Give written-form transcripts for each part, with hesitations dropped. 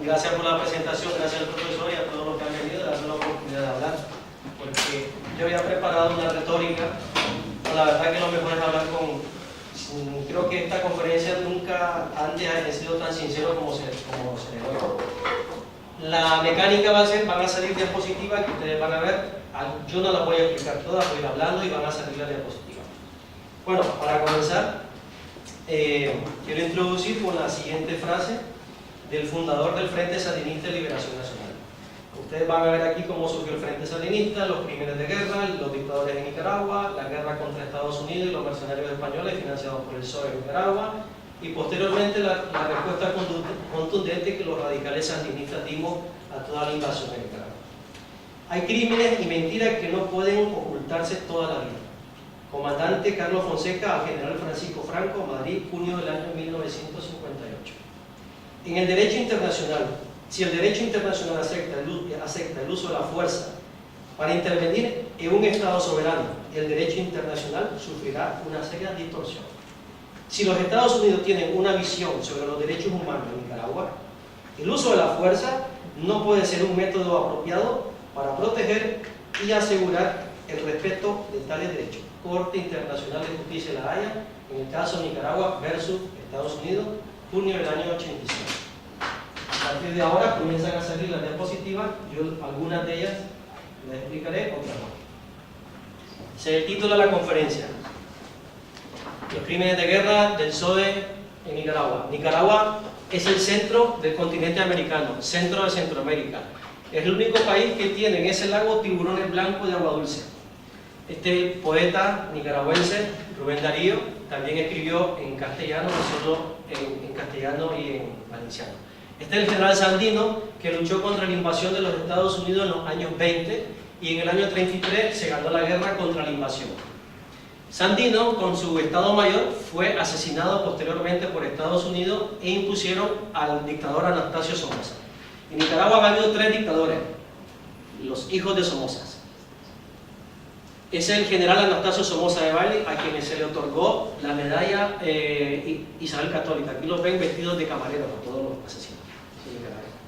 Gracias por la presentación, gracias al profesor y a todos los que han venido, darnos la oportunidad de hablar, porque yo había preparado una retórica, pero la verdad que lo mejor es hablar creo que esta conferencia nunca antes ha sido tan sincero como se le dio. La mecánica va a ser, van a salir diapositivas que ustedes van a ver, yo no las voy a explicar todas, voy a ir hablando y van a salir las diapositivas. Bueno, para comenzar, quiero introducir con la siguiente frase del fundador del Frente Sandinista de Liberación Nacional. Ustedes van a ver aquí cómo surgió el Frente Sandinista, los crímenes de guerra, los dictadores de Nicaragua, la guerra contra Estados Unidos y los mercenarios españoles financiados por el PSOE de Nicaragua, y posteriormente la respuesta contundente que los radicales sandinistas dimos a toda la invasión de Nicaragua. Hay crímenes y mentiras que no pueden ocultarse toda la vida. Comandante Carlos Fonseca al general Francisco Franco, Madrid, junio del año 1958. En el derecho internacional, si el derecho internacional acepta el uso de la fuerza para intervenir en un Estado soberano, el derecho internacional sufrirá una seria distorsión. Si los Estados Unidos tienen una visión sobre los derechos humanos en Nicaragua, el uso de la fuerza no puede ser un método apropiado para proteger y asegurar el respeto de tales derechos. Corte Internacional de Justicia de La Haya, en el caso Nicaragua versus Estados Unidos, junio del año 85. A partir de ahora comienzan a salir las diapositivas, yo algunas de ellas les explicaré, otras no. Se titula la conferencia: Los crímenes de guerra del PSOE en Nicaragua. Nicaragua es el centro del continente americano, centro de Centroamérica. Es el único país que tiene en ese lago tiburones blancos de agua dulce. Este poeta nicaragüense, Rubén Darío, también escribió en castellano, no solo en castellano y en valenciano. Este es el general Sandino, que luchó contra la invasión de los Estados Unidos en los años 20 y en el año 33 se ganó la guerra contra la invasión. Sandino, con su Estado Mayor, fue asesinado posteriormente por Estados Unidos e impusieron al dictador Anastasio Somoza. En Nicaragua ha habido 3 dictadores, los hijos de Somoza. Es el general Anastasio Somoza Debayle, a quien se le otorgó la medalla Isabel Católica. Aquí los ven vestidos de camareros a todos los asesinos.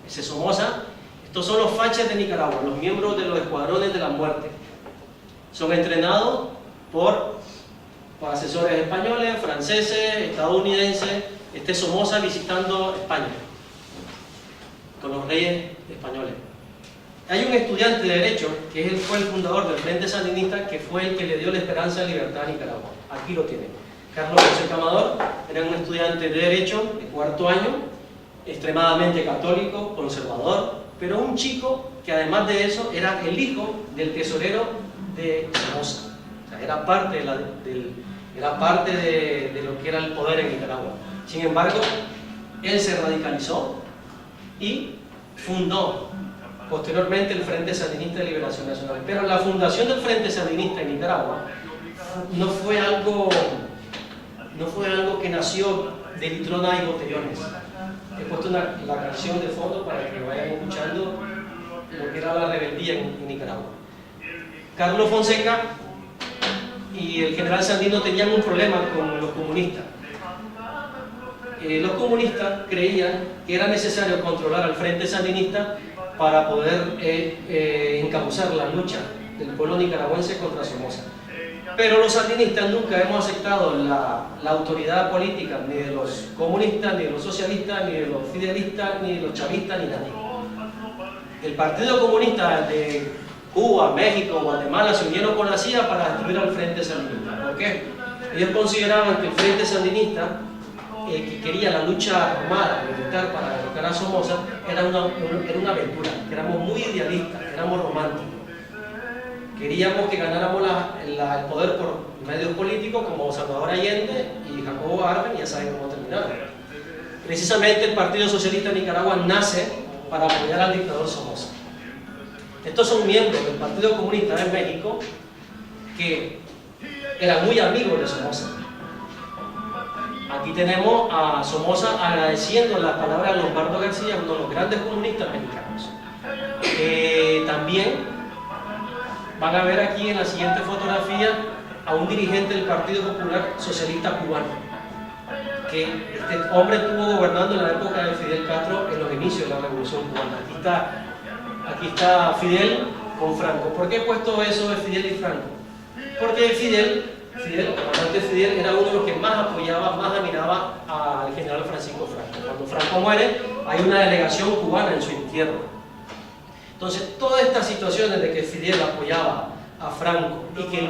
Ese Somoza, estos son los fachas de Nicaragua, los miembros de los escuadrones de la muerte. Son entrenados por asesores españoles, franceses, estadounidenses. Este Somoza visitando España con los reyes españoles. Hay un estudiante de Derecho, que fue el fundador del Frente Sandinista, que fue el que le dio la esperanza de libertad a Nicaragua. Aquí lo tienen. Carlos José Amador era un estudiante de Derecho de 4º año, extremadamente católico, conservador, pero un chico que además de eso era el hijo del tesorero de Somoza. O sea, era parte de lo que era el poder en Nicaragua. Sin embargo, él se radicalizó y fundó posteriormente el Frente Sandinista de Liberación Nacional. Pero la fundación del Frente Sandinista en Nicaragua no fue algo que nació de litrona y botellones. He puesto la canción de fondo para que vayan escuchando lo que era la rebeldía en Nicaragua. Carlos Fonseca y el general Sandino tenían un problema con los comunistas. Los comunistas creían que era necesario controlar al Frente Sandinista para poder encabezar la lucha del pueblo nicaragüense contra Somoza. Pero los sandinistas nunca hemos aceptado la autoridad política ni de los comunistas, ni de los socialistas, ni de los fidelistas, ni de los chavistas, ni nadie. El Partido Comunista de Cuba, México, Guatemala se unieron con la CIA para destruir al Frente Sandinista. ¿Por qué? Ellos consideraban que el Frente Sandinista, que quería la lucha armada, militar para derrocar a Somoza, era una aventura, que éramos muy idealistas, éramos románticos. Queríamos que ganáramos el poder por medios políticos como Salvador Allende y Jacobo Arbenz, y ya saben cómo terminaron. Precisamente el Partido Socialista de Nicaragua nace para apoyar al dictador Somoza. Estos son miembros del Partido Comunista de México que eran muy amigos de Somoza. Aquí tenemos a Somoza agradeciendo las palabras de Lombardo García, uno de los grandes comunistas mexicanos. También van a ver aquí en la siguiente fotografía a un dirigente del Partido Popular Socialista Cubano, que este hombre estuvo gobernando en la época de Fidel Castro en los inicios inicio de la Revolución Cubana. Aquí está Fidel con Franco. ¿Por qué he puesto eso de Fidel y Franco? Porque el comandante Fidel era uno de los que más apoyaba, más admiraba al general Francisco Franco. Cuando Franco muere, hay una delegación cubana en su entierro. Entonces, todas estas situaciones de que Fidel apoyaba a Franco y que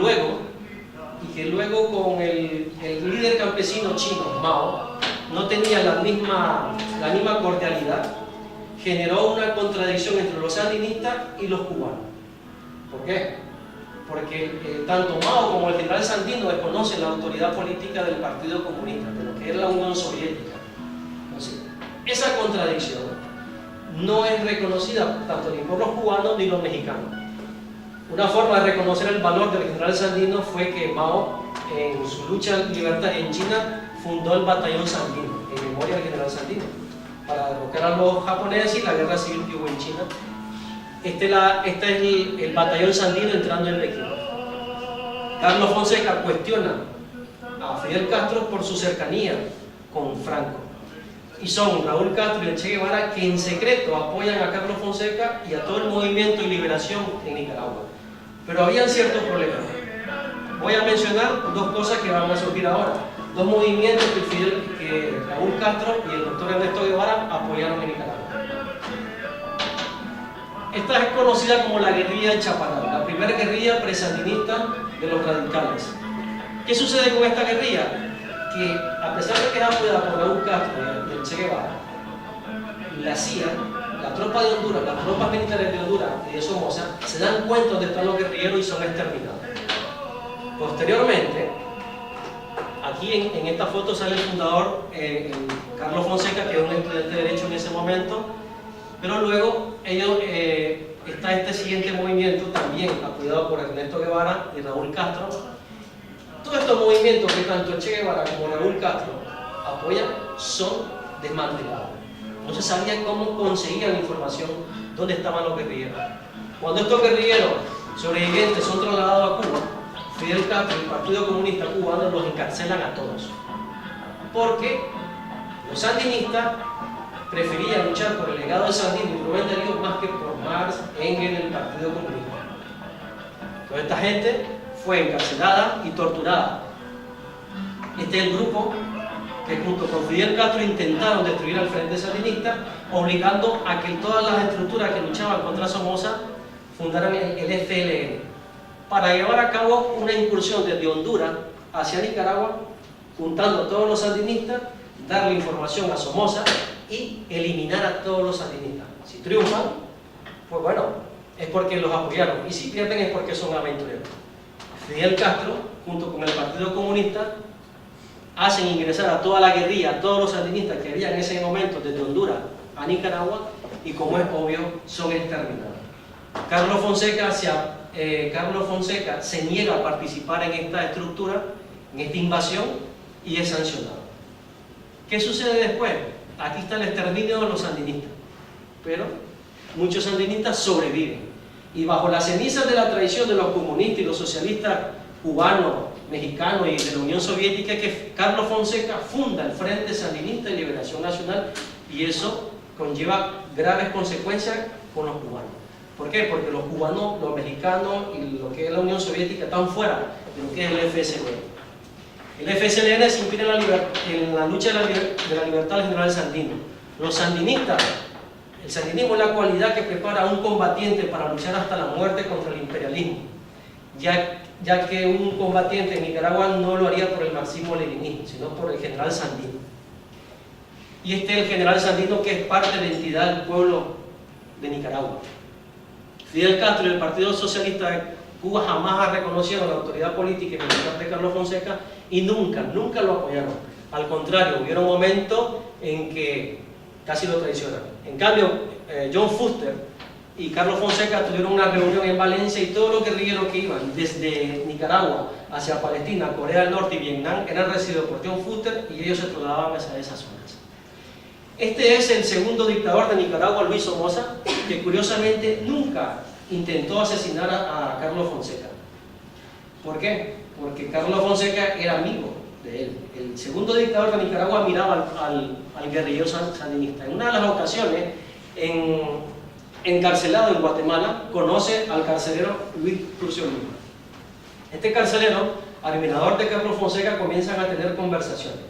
luego con el líder campesino chino, Mao, no tenía la misma cordialidad, generó una contradicción entre los sandinistas y los cubanos. ¿Por qué? Porque tanto Mao como el general Sandino desconocen la autoridad política del Partido Comunista, de lo que era la Unión Soviética. Entonces, esa contradicción no es reconocida tanto ni por los cubanos ni los mexicanos. Una forma de reconocer el valor del general Sandino fue que Mao, en su lucha de libertad en China, fundó el batallón Sandino, en memoria del general Sandino, para derrocar a los japoneses y la guerra civil que hubo en China. Este es el batallón Sandino entrando en Pekín. Carlos Fonseca cuestiona a Fidel Castro por su cercanía con Franco. Y son Raúl Castro y el Che Guevara que en secreto apoyan a Carlos Fonseca y a todo el movimiento de liberación en Nicaragua. Pero habían ciertos problemas. Voy a mencionar dos cosas que van a surgir ahora. Dos movimientos que Raúl Castro y el doctor Ernesto Guevara apoyaron en Nicaragua. Esta es conocida como la guerrilla del Chaparral, la primera guerrilla presandinista de los radicales. ¿Qué sucede con esta guerrilla? Que a pesar de que es apoyada por Raúl Castro y el Che Guevara, la CIA, la tropa de Honduras, las tropas militares de Honduras y de Somoza se dan cuenta de dónde están los guerrilleros y son exterminados. Posteriormente, aquí en esta foto sale el fundador Carlos Fonseca, que es un estudiante de Derecho en ese momento, pero luego está este siguiente movimiento también apoyado por Ernesto Guevara y Raúl Castro. Todos estos movimientos que tanto Che Guevara como Raúl Castro apoyan son desmantelados. No se sabía cómo conseguían información dónde estaban los guerrilleros. Cuando estos guerrilleros sobrevivientes son trasladados a Cuba, Fidel Castro y el Partido Comunista Cubano los encarcelan a todos. Porque los sandinistas preferían luchar por el legado de Sandino y Rubén Darío más que por Marx, Engels y el Partido Comunista. Toda esta gente fue encarcelada y torturada. Este es el grupo que junto con Fidel Castro intentaron destruir al Frente Sandinista, obligando a que todas las estructuras que luchaban contra Somoza fundaran el FLN, para llevar a cabo una incursión desde Honduras hacia Nicaragua, juntando a todos los sandinistas, darle información a Somoza y eliminar a todos los sandinistas. Si triunfan, pues bueno, es porque los apoyaron, y si pierden es porque son aventureros. Fidel Castro, junto con el Partido Comunista, hacen ingresar a toda la guerrilla, a todos los sandinistas que había en ese momento desde Honduras a Nicaragua, y como es obvio, son exterminados. Carlos Fonseca se niega a participar en esta estructura, en esta invasión, y es sancionado. ¿Qué sucede después? Aquí está el exterminio de los sandinistas, pero muchos sandinistas sobreviven, y bajo las cenizas de la traición de los comunistas y los socialistas cubanos, mexicanos y de la Unión Soviética, que Carlos Fonseca funda el Frente Sandinista de Liberación Nacional, y eso conlleva graves consecuencias con los cubanos. ¿Por qué? Porque los cubanos, los mexicanos y lo que es la Unión Soviética están fuera de lo que es el FSLN. El FSLN se inspira en la lucha de la libertad del general Sandino. Los sandinistas, el sandinismo es la cualidad que prepara a un combatiente para luchar hasta la muerte contra el imperialismo, ya que un combatiente en Nicaragua no lo haría por el marxismo-leninismo, sino por el general Sandino. Y este es el general Sandino, que es parte de la identidad del pueblo de Nicaragua. Fidel Castro y el Partido Socialista de Cuba jamás reconocieron la autoridad política y militar de Carlos Fonseca, y nunca lo apoyaron. Al contrario, hubieron momentos en que casi lo traicionan. En cambio, John Fuster y Carlos Fonseca tuvieron una reunión en Valencia, y todos los guerrilleros que iban desde Nicaragua hacia Palestina, Corea del Norte y Vietnam eran recibidos por John Fuster, y ellos se trasladaban hacia esas zonas. Este es el segundo dictador de Nicaragua, Luis Somoza, que curiosamente nunca intentó asesinar a Carlos Fonseca. ¿Por qué? Porque Carlos Fonseca era amigo de él. El segundo dictador de Nicaragua miraba al guerrillero sandinista. En una de las ocasiones, encarcelado en Guatemala, conoce al carcelero Luis Crucio Lima. Este carcelero, admirador de Carlos Fonseca, comienzan a tener conversaciones.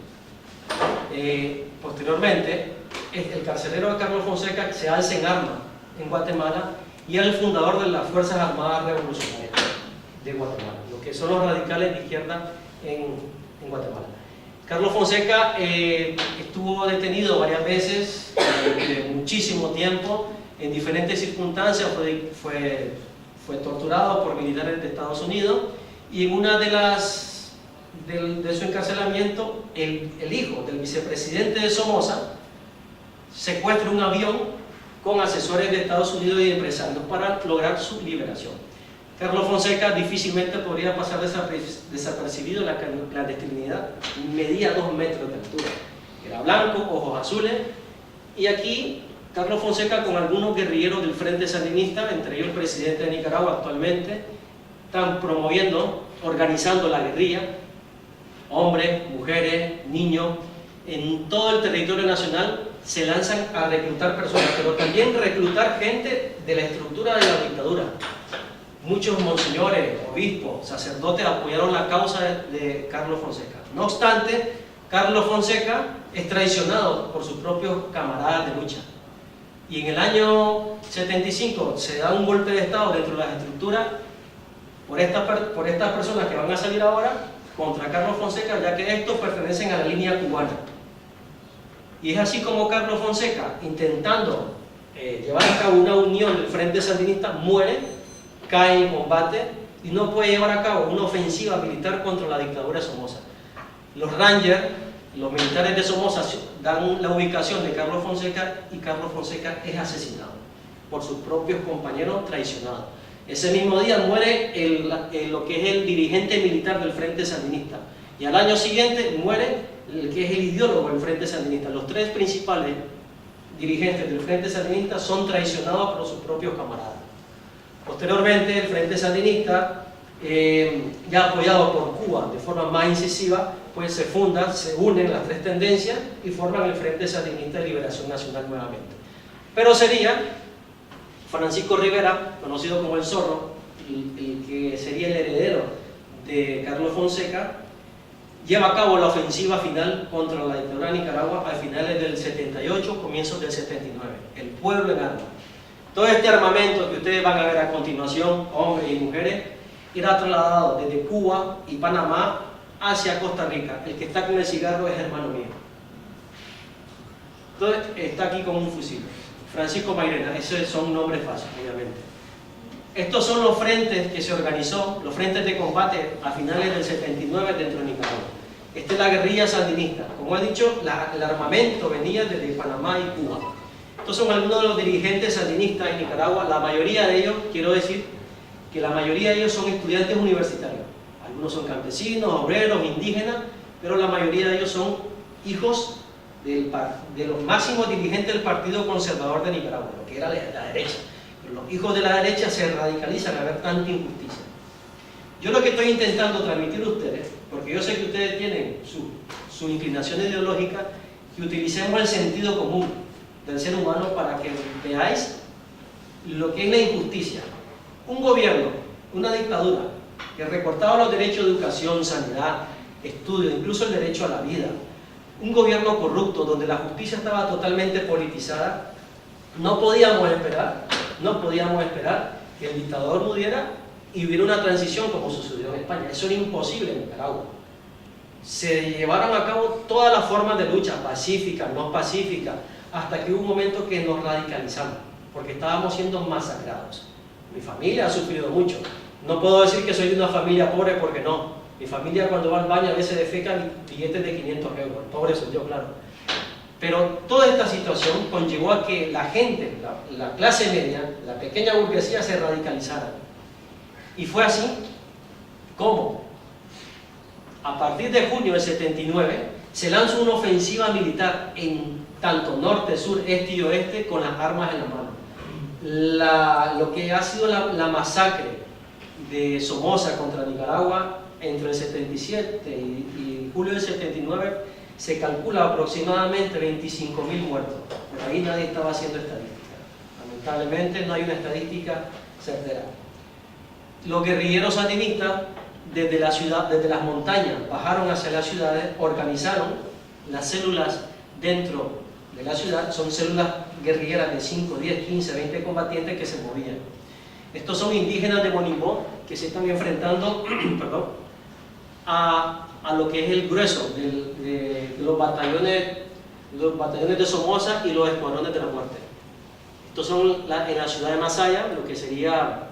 Posteriormente, el carcelero de Carlos Fonseca se alza en armas en Guatemala y es el fundador de las Fuerzas Armadas Revolucionarias de Guatemala, lo que son los radicales de izquierda en Guatemala. Carlos Fonseca estuvo detenido varias veces, de muchísimo tiempo, en diferentes circunstancias, fue torturado por militares de Estados Unidos, y en una de su encarcelamiento, el hijo del vicepresidente de Somoza secuestra un avión con asesores de Estados Unidos y empresarios para lograr su liberación. Carlos Fonseca difícilmente podría pasar desapercibido en la clandestinidad, medía 2 metros de altura, era blanco, ojos azules, y aquí Carlos Fonseca con algunos guerrilleros del Frente Sandinista, entre ellos el presidente de Nicaragua actualmente, están promoviendo, organizando la guerrilla, hombres, mujeres, niños, en todo el territorio nacional se lanzan a reclutar personas, pero también reclutar gente de la estructura de la dictadura. Muchos monseñores, obispos, sacerdotes apoyaron la causa de Carlos Fonseca. No obstante, Carlos Fonseca es traicionado por sus propios camaradas de lucha. Y en el año 75 se da un golpe de Estado dentro de las estructuras por estas personas que van a salir ahora contra Carlos Fonseca, ya que estos pertenecen a la línea cubana. Y es así como Carlos Fonseca, intentando llevar a cabo una unión del Frente Sandinista, muere, cae en combate y no puede llevar a cabo una ofensiva militar contra la dictadura de Somoza. Los Rangers, los militares de Somoza, dan la ubicación de Carlos Fonseca y Carlos Fonseca es asesinado por sus propios compañeros traicionados. Ese mismo día muere lo que es el dirigente militar del Frente Sandinista y al año siguiente muere el que es el ideólogo del Frente Sandinista. Los 3 principales dirigentes del Frente Sandinista son traicionados por sus propios camaradas. Posteriormente, el Frente Sandinista, ya apoyado por Cuba de forma más incisiva, pues se funda, se unen las 3 tendencias y forman el Frente Sandinista de Liberación Nacional nuevamente. Pero sería Francisco Rivera, conocido como el Zorro, el que sería el heredero de Carlos Fonseca, lleva a cabo la ofensiva final contra la dictadura de Nicaragua a finales del 78, comienzos del 79. El pueblo en armas. Todo este armamento que ustedes van a ver a continuación, hombres y mujeres, era trasladado desde Cuba y Panamá hacia Costa Rica. El que está con el cigarro es hermano mío. Entonces está aquí con un fusil. Francisco Mairena, esos son nombres fáciles, obviamente. Estos son los frentes que se organizó, los frentes de combate a finales del 79 dentro de Nicaragua. Esta es la guerrilla sandinista. Como he dicho, el armamento venía desde Panamá y Cuba. Estos son algunos de los dirigentes sandinistas en Nicaragua. La mayoría de ellos, quiero decir, que la mayoría de ellos son estudiantes universitarios. Algunos son campesinos, obreros, indígenas, pero la mayoría de ellos son hijos de los máximos dirigentes del Partido Conservador de Nicaragua, lo que era la derecha. Pero los hijos de la derecha se radicalizan a ver tanta injusticia. Yo lo que estoy intentando transmitir a ustedes, porque yo sé que ustedes tienen su inclinación ideológica, que utilicemos el sentido común del ser humano para que veáis lo que es la injusticia. Un gobierno, una dictadura, que recortaba los derechos de educación, sanidad, estudio, incluso el derecho a la vida. Un gobierno corrupto donde la justicia estaba totalmente politizada. No podíamos esperar que el dictador muriera y hubiera una transición como sucedió en España. Eso era imposible en Nicaragua. Se llevaron a cabo todas las formas de lucha, pacíficas, no pacíficas, hasta que hubo un momento que nos radicalizamos, porque estábamos siendo masacrados. Mi familia ha sufrido mucho. No puedo decir que soy de una familia pobre porque no. Mi familia cuando va al baño a veces defeca billetes de 500 euros. Pobre soy yo, claro. Pero toda esta situación conllevó a que la gente, la clase media, la pequeña burguesía se radicalizara. Y fue así como, a partir de junio del 79, se lanzó una ofensiva militar en tanto norte, sur, este y oeste con las armas en la mano. Lo que ha sido la masacre de Somoza contra Nicaragua entre el 77 y julio del 79 se calcula aproximadamente 25.000 muertos. Por ahí nadie estaba haciendo estadística. Lamentablemente no hay una estadística certera. Los guerrilleros sandinistas desde la ciudad, desde las montañas, bajaron hacia las ciudades, organizaron las células dentro de la ciudad. Son células guerrilleras de 5, 10, 15, 20 combatientes que se movían. Estos son indígenas de Monimbó que se están enfrentando perdón, a lo que es el grueso de los batallones de Somoza y los escuadrones de la muerte. Estos son en la ciudad de Masaya, lo que sería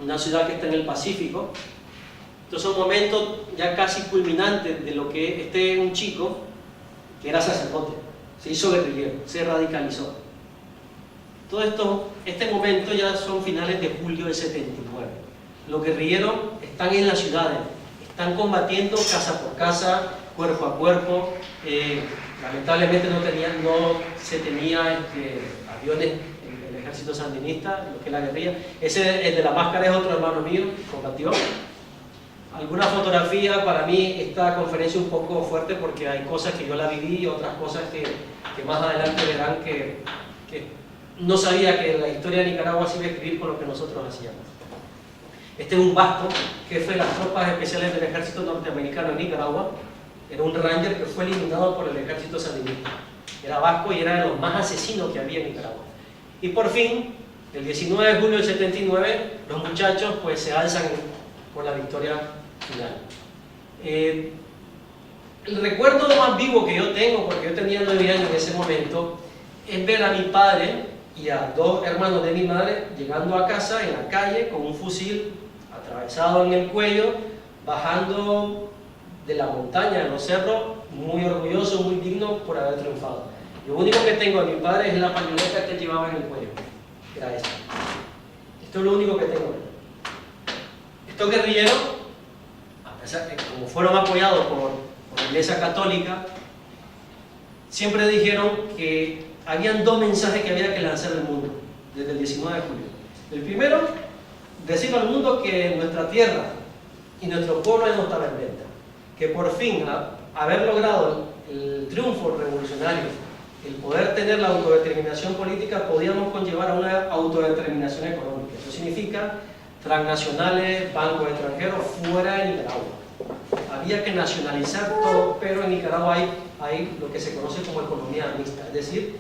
una ciudad que está en el Pacífico. Estos son momentos ya casi culminantes de lo que un chico que era sacerdote, se hizo guerrillero, se radicalizó. Todo esto, este momento ya son finales de julio del 79. Los guerrilleros están en las ciudades, están combatiendo casa por casa, cuerpo a cuerpo. Lamentablemente no se tenía aviones en el ejército sandinista, lo que es la guerrilla. El de la máscara es otro hermano mío, combatió. Alguna fotografía, para mí esta conferencia es un poco fuerte porque hay cosas que yo la viví y otras cosas que más adelante verán que no sabía que la historia de Nicaragua se iba a escribir con lo que nosotros hacíamos. Este es un vasco, jefe de las tropas especiales del ejército norteamericano en Nicaragua. Era un ranger que fue eliminado por el ejército sandinista. Era vasco y era de los más asesinos que había en Nicaragua. Y por fin, el 19 de julio del 79, los muchachos pues se alzan por la victoria final. El recuerdo más vivo que yo tengo, porque yo tenía 9 años en ese momento, es ver a mi padre y a 2 hermanos de mi madre llegando a casa en la calle con un fusil atravesado en el cuello, bajando de la montaña, de los cerros, muy orgulloso, muy digno por haber triunfado. Lo único que tengo de mi padre es la pañoleta que llevaba en el cuello, era esa. Esto es lo único que tengo. Estos guerrilleros, a pesar de como fueron apoyados por la Iglesia Católica, siempre dijeron que habían 2 mensajes que había que lanzar al mundo desde el 19 de julio. El primero, decirle al mundo que nuestra tierra y nuestro pueblo no estaba en venta, que por fin haber logrado el triunfo revolucionario, el poder tener la autodeterminación política, podíamos conllevar a una autodeterminación económica. Eso significa transnacionales, bancos extranjeros fuera de Nicaragua. Había que nacionalizar todo, pero en Nicaragua hay lo que se conoce como economía mixta, es decir,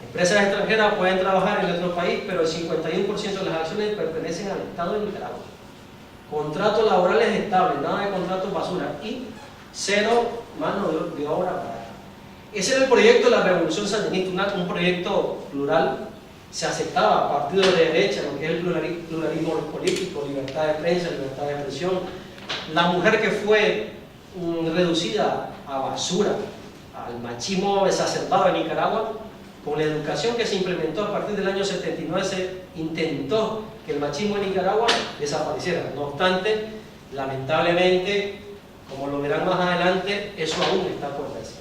empresas extranjeras pueden trabajar en nuestro país, pero el 51% de las acciones pertenecen al Estado de Nicaragua. Contratos laborales estables, nada de contratos basura y 0 mano de obra barata. Ese era el proyecto de la Revolución Sandinista, un proyecto plural. Se aceptaba partido de derecha, lo que es el pluralismo político, libertad de prensa, libertad de expresión. La mujer que fue reducida a basura, al machismo exacerbado en Nicaragua, con la educación que se implementó a partir del año 79, se intentó que el machismo en Nicaragua desapareciera. No obstante, lamentablemente, como lo verán más adelante, eso aún está por verse.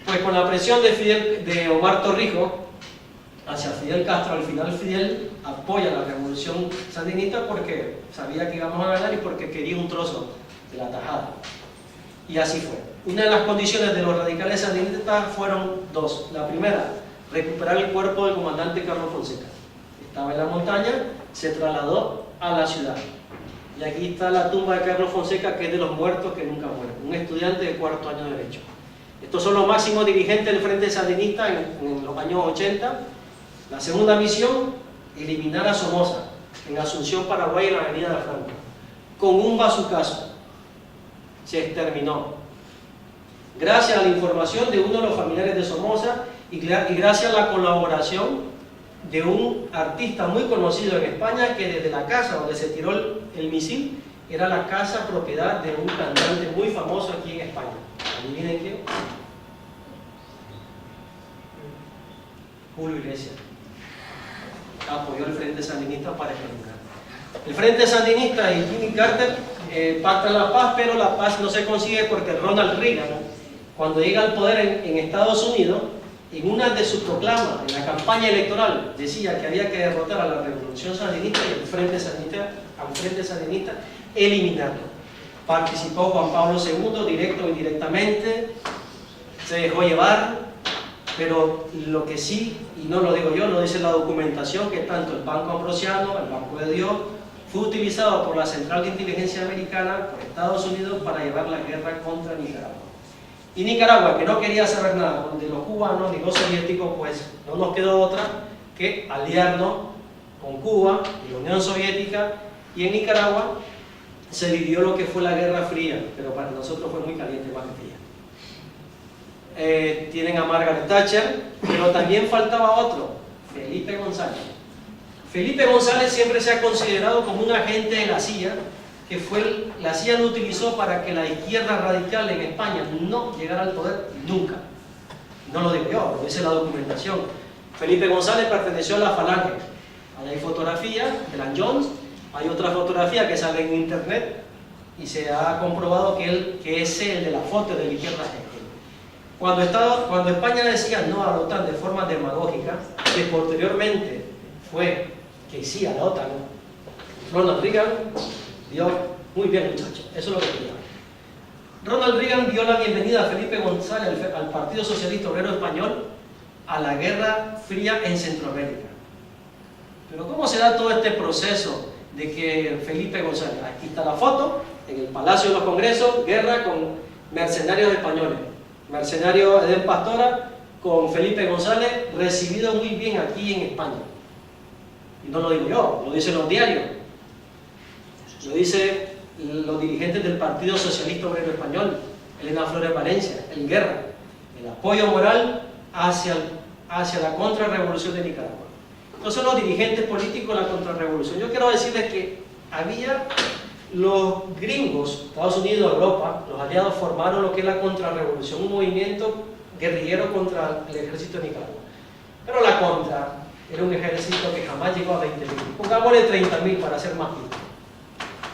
Pues con la presión de Omar Torrijos hacia Fidel Castro, al final Fidel apoya la revolución sandinista porque sabía que íbamos a ganar y porque quería un trozo de la tajada. Y así fue. Una de las condiciones de los radicales sandinistas fueron 2. La primera, recuperar el cuerpo del comandante Carlos Fonseca. Estaba en la montaña, se trasladó a la ciudad. Y aquí está la tumba de Carlos Fonseca, que es de los muertos que nunca mueren. Un estudiante de 4º año de Derecho. Estos son los máximos dirigentes del Frente Sandinista en los años 80. La segunda misión, eliminar a Somoza en Asunción, Paraguay, en la avenida de Franco. Con un bazucazo. Se exterminó. Gracias a la información de uno de los familiares de Somoza y gracias a la colaboración de un artista muy conocido en España, que desde la casa donde se tiró el misil era la casa propiedad de un cantante muy famoso aquí en España. ¿Adivinen quién? Julio Iglesias. Apoyó el Frente Sandinista para exterminar. El Frente Sandinista y Jimmy Carter pactan la paz, pero la paz no se consigue porque Ronald Reagan, cuando llega al poder en Estados Unidos, en una de sus proclamas, en la campaña electoral, decía que había que derrotar a la Revolución Sandinista y al Frente Sandinista, eliminarlo. Participó Juan Pablo II, directo o indirectamente, se dejó llevar, Pero lo que sí, y no lo digo yo, lo dice la documentación, que tanto el Banco Ambrosiano, el Banco de Dios, fue utilizado por la Central de Inteligencia Americana, por Estados Unidos, para llevar la guerra contra Nicaragua. Y Nicaragua, que no quería saber nada de los cubanos ni los soviéticos, pues no nos quedó otra que aliarnos con Cuba y la Unión Soviética, y en Nicaragua se vivió lo que fue la Guerra Fría, pero para nosotros fue muy caliente, más que fría. Tienen a Margaret Thatcher, pero también faltaba otro, Felipe González. Felipe González siempre se ha considerado como un agente de la CIA, que la CIA lo utilizó para que la izquierda radical en España no llegara al poder nunca. No lo digo yo, lo dice la documentación. Felipe González perteneció a la Falange. Ahí hay fotografías de Lan Jones, hay otra fotografía que sale en internet y se ha comprobado que es el de la foto de la izquierda. Cuando España decía no a la OTAN de forma demagógica, que posteriormente fue que sí a la OTAN, Ronald Reagan dio, muy bien muchachos, eso es lo que quería. Ronald Reagan dio la bienvenida a Felipe González al Partido Socialista Obrero Español a la Guerra Fría en Centroamérica. Pero ¿cómo se da todo este proceso de que Felipe González, aquí está la foto, en el Palacio de los Congresos, guerra con mercenarios españoles, mercenario Edén Pastora con Felipe González, recibido muy bien aquí en España? Y no lo digo yo, lo dicen los diarios, lo dicen los dirigentes del Partido Socialista Obrero Español, Elena Flores Valencia, en guerra, el apoyo moral hacia la contrarrevolución de Nicaragua. Entonces los dirigentes políticos de la contrarrevolución. Yo quiero decirles que había los gringos, Estados Unidos, Europa, los aliados formaron lo que es la contrarrevolución, un movimiento guerrillero contra el ejército de Nicaragua. Pero la contra era un ejército que jamás llegó a 20.000, pongámosle 30.000 para ser más justos.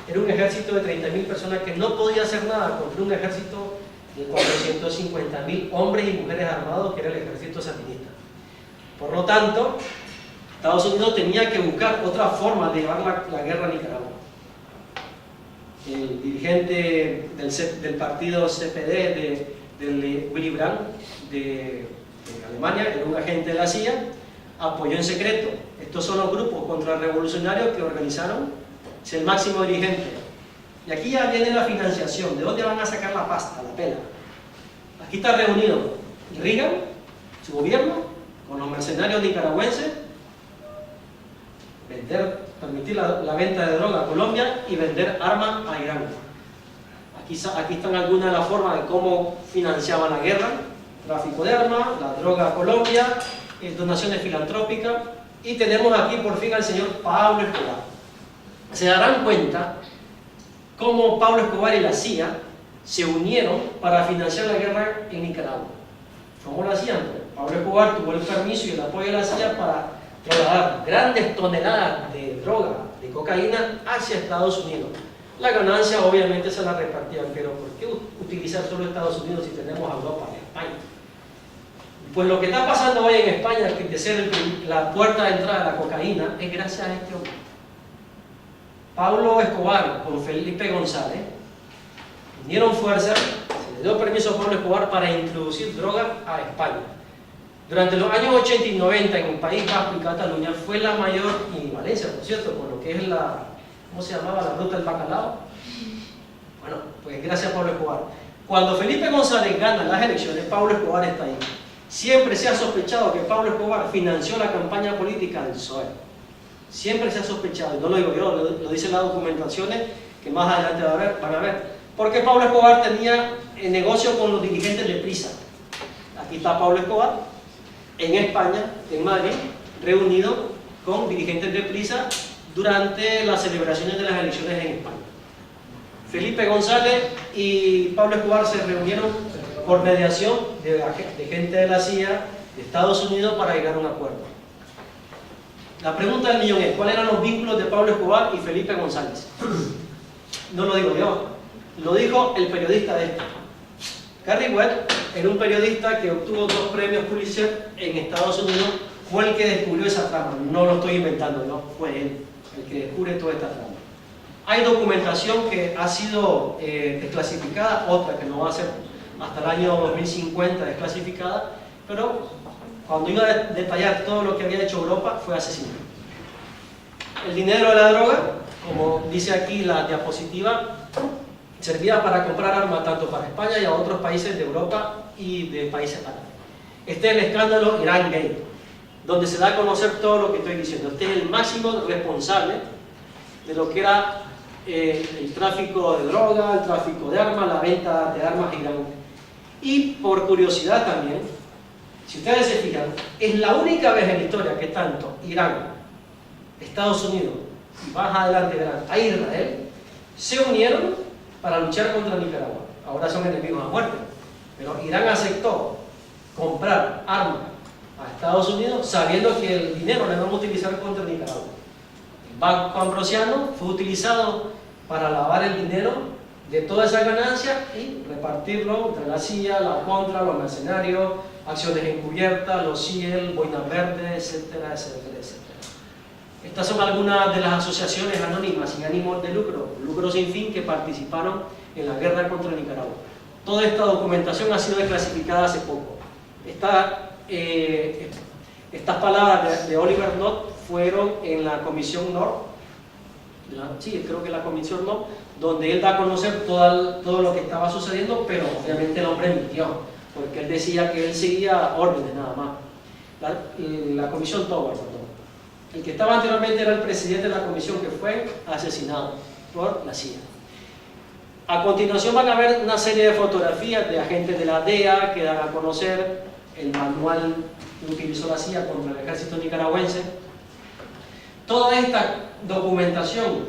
Era un ejército de 30.000 personas que no podía hacer nada contra un ejército de 450.000 hombres y mujeres armados, que era el ejército sandinista. Por lo tanto, Estados Unidos tenía que buscar otra forma de llevar la guerra a Nicaragua. El dirigente del partido CPD, del Willy Brandt, de Alemania, era un agente de la CIA, apoyó en secreto. Estos son los grupos contrarrevolucionarios que organizaron, es el máximo dirigente. Y aquí ya viene la financiación. ¿De dónde van a sacar la pasta, la pela? Aquí está reunido Reagan, su gobierno, con los mercenarios nicaragüenses, permitir la venta de droga a Colombia y vender armas a Irán. Aquí están algunas de las formas de cómo financiaban la guerra: tráfico de armas, la droga a Colombia, donaciones filantrópicas, y tenemos aquí por fin al señor Pablo Escobar. Se darán cuenta cómo Pablo Escobar y la CIA se unieron para financiar la guerra en Nicaragua. ¿Cómo lo hacían? Pablo Escobar tuvo el permiso y el apoyo de la CIA para trasladar grandes toneladas de droga, de cocaína, hacia Estados Unidos. La ganancia obviamente se la repartían, pero ¿por qué utilizar solo Estados Unidos si tenemos a Europa y a España? Pues lo que está pasando hoy en España, que de ser la puerta de entrada de la cocaína, es gracias a este hombre. Pablo Escobar con Felipe González unieron fuerzas, se le dio permiso a Pablo Escobar para introducir droga a España. Durante los años 80 y 90 en el País Vasco y Cataluña fue la mayor, y Valencia por cierto, con lo que es ¿cómo se llamaba? La ruta del bacalao. Bueno, pues gracias a Pablo Escobar. Cuando Felipe González gana las elecciones, Pablo Escobar está ahí. Siempre se ha sospechado que Pablo Escobar financió la campaña política del PSOE. Siempre se ha sospechado, y no lo digo yo, lo dicen las documentaciones que más adelante van a ver. Porque Pablo Escobar tenía negocio con los dirigentes de Prisa. Aquí está Pablo Escobar, en España, en Madrid, reunido con dirigentes de Prisa durante las celebraciones de las elecciones en España. Felipe González y Pablo Escobar se reunieron por mediación de gente de la CIA, de Estados Unidos, para llegar a un acuerdo. La pregunta del millón es: ¿cuáles eran los vínculos de Pablo Escobar y Felipe González? No lo digo yo, lo dijo el periodista de esto. Gary Webb era un periodista que obtuvo 2 premios Pulitzer en Estados Unidos, fue el que descubrió esa trama. No lo estoy inventando yo, fue él el que descubre toda esta trama. Hay documentación que ha sido desclasificada, otra que no va a ser hasta el año 2050 desclasificada, pero cuando iba a detallar todo lo que había hecho Europa, fue asesinar. El dinero de la droga, como dice aquí la diapositiva, servía para comprar armas tanto para España y a otros países de Europa y de países árabes. Este es el escándalo Irán Gate, donde se da a conocer todo lo que estoy diciendo. Este es el máximo responsable de lo que era el tráfico de droga, el tráfico de armas, la venta de armas a Irán. Y por curiosidad también, si ustedes se fijan, es la única vez en la historia que tanto Irán, Estados Unidos y más adelante verán a Israel se unieron para luchar contra Nicaragua. Ahora son enemigos a muerte, pero Irán aceptó comprar armas a Estados Unidos sabiendo que el dinero lo iban a utilizar contra Nicaragua. El Banco Ambrosiano fue utilizado para lavar el dinero de toda esa ganancia y repartirlo entre la CIA, la Contra, los mercenarios, acciones encubiertas, los CIEL, boinas verdes, etcétera, etcétera, etcétera. Estas son algunas de las asociaciones anónimas sin ánimo de lucro, lucro sin fin, que participaron en la guerra contra Nicaragua. Toda esta documentación ha sido desclasificada hace poco. Estas palabras de Oliver North fueron en la Comisión North, sí, creo que la Comisión North, donde él da a conocer todo lo que estaba sucediendo, pero obviamente el hombre mintió, porque él decía que él seguía órdenes nada más. La Comisión Tower, perdón. El que estaba anteriormente era el presidente de la comisión, que fue asesinado por la CIA. A continuación van a ver una serie de fotografías de agentes de la DEA que dan a conocer el manual que utilizó la CIA contra el ejército nicaragüense. Toda esta documentación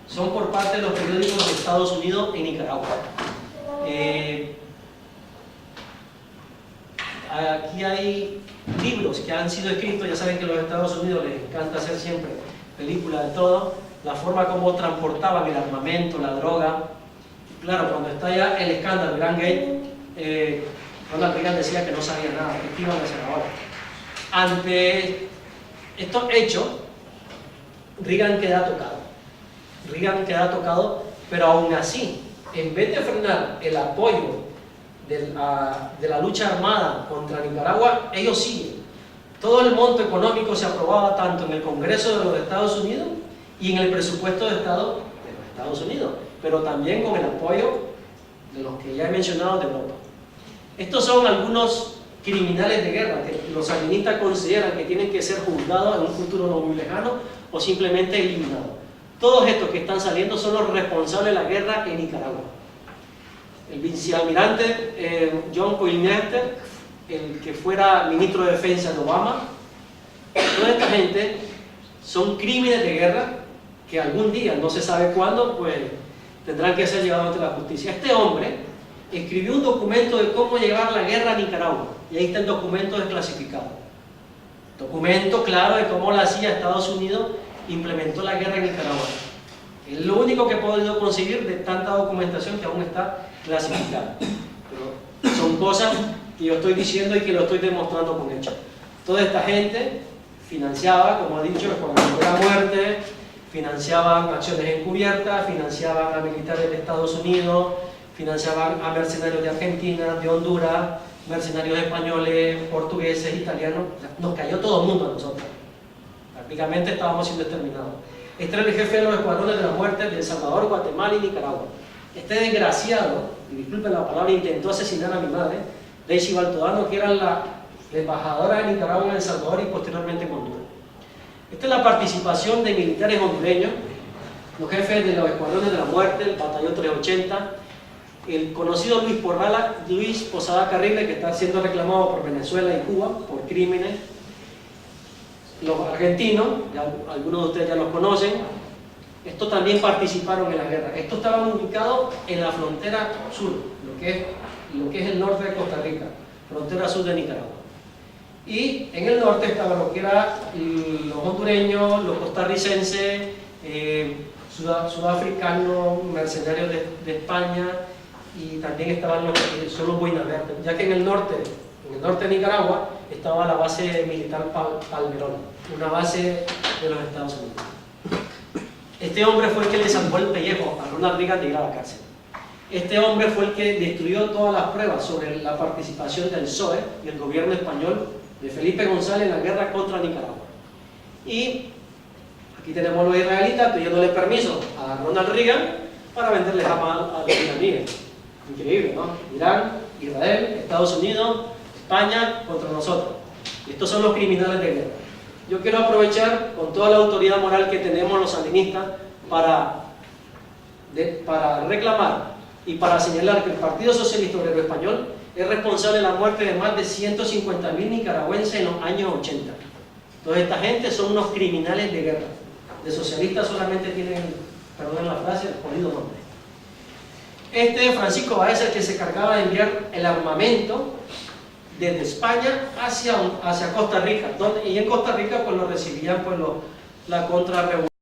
son por parte de los periódicos de Estados Unidos en Nicaragua. Aquí hay libros que han sido escritos, ya saben que a los Estados Unidos les encanta hacer siempre películas de todo, la forma como transportaban el armamento, la droga. Claro, cuando estalla el escándalo Irán Gate, Ronald Reagan decía que no sabía nada, ¿qué iban a hacer ahora? Ante estos hechos, Reagan queda tocado, pero aún así, en vez de frenar el apoyo de la lucha armada contra Nicaragua, ellos siguen. Todo el monto económico se aprobaba tanto en el Congreso de los Estados Unidos y en el presupuesto de Estado de los Estados Unidos, pero también con el apoyo de los que ya he mencionado de Europa. Estos son algunos criminales de guerra que los sandinistas consideran que tienen que ser juzgados en un futuro no muy lejano o simplemente eliminados. Todos estos que están saliendo son los responsables de la guerra en Nicaragua. El vicealmirante John Poindexter, el que fuera ministro de Defensa de Obama, toda esta gente son crímenes de guerra que algún día, no se sabe cuándo, pues tendrán que ser llevados ante la justicia. Este hombre escribió un documento de cómo llevar la guerra a Nicaragua, y ahí está el documento desclasificado. Documento claro de cómo la CIA, Estados Unidos, implementó la guerra en Nicaragua. Es lo único que he podido conseguir de tanta documentación que aún está clasificada. Pero son cosas que yo estoy diciendo y que lo estoy demostrando con hechos. Toda esta gente financiaba, como he dicho, con la muerte, financiaban acciones encubiertas, financiaban a militares de Estados Unidos, financiaban a mercenarios de Argentina, de Honduras, mercenarios españoles, portugueses, italianos. Nos cayó todo el mundo a nosotros. Prácticamente estábamos siendo exterminados. Este era el jefe de los escuadrones de la muerte de El Salvador, Guatemala y Nicaragua. Este desgraciado, y disculpen la palabra, intentó asesinar a mi madre, Daisy Baltodano, que era la embajadora de Nicaragua en El Salvador y posteriormente en Honduras. Esta es la participación de militares hondureños, los jefes de los escuadrones de la muerte, el batallón 380, el conocido Luis Posada Carriles, que está siendo reclamado por Venezuela y Cuba por crímenes. Los argentinos, ya algunos de ustedes ya los conocen, estos también participaron en la guerra. Estos estaban ubicados en la frontera sur, lo que es el norte de Costa Rica, frontera sur de Nicaragua. Y en el norte estaban lo que eran los hondureños, los costarricenses, sudafricanos, mercenarios de España, y también estaban los boinas verdes, ya que en el norte de Nicaragua estaba la base militar Palmerón, una base de los Estados Unidos. Este hombre fue el que le salvó el pellejo a Ronald Reagan de ir a la cárcel. Este hombre fue el que destruyó todas las pruebas sobre la participación del PSOE y el gobierno español de Felipe González en la guerra contra Nicaragua. Y aquí tenemos los israelitas pidiéndole permiso a Ronald Reagan para venderle armas a los iraníes. Increíble, ¿no? Irán, Israel, Estados Unidos, España contra nosotros. Y estos son los criminales de guerra. Yo quiero aprovechar con toda la autoridad moral que tenemos los sandinistas para reclamar y para señalar que el Partido Socialista Obrero Español es responsable de la muerte de más de 150.000 nicaragüenses en los años 80. Toda esta gente son unos criminales de guerra. De socialistas solamente tienen, perdón la frase, el jodido nombre. Francisco Báez, el que se cargaba de enviar el armamento desde España hacia Costa Rica, y en Costa Rica pues lo recibían pues la contrarrevolución.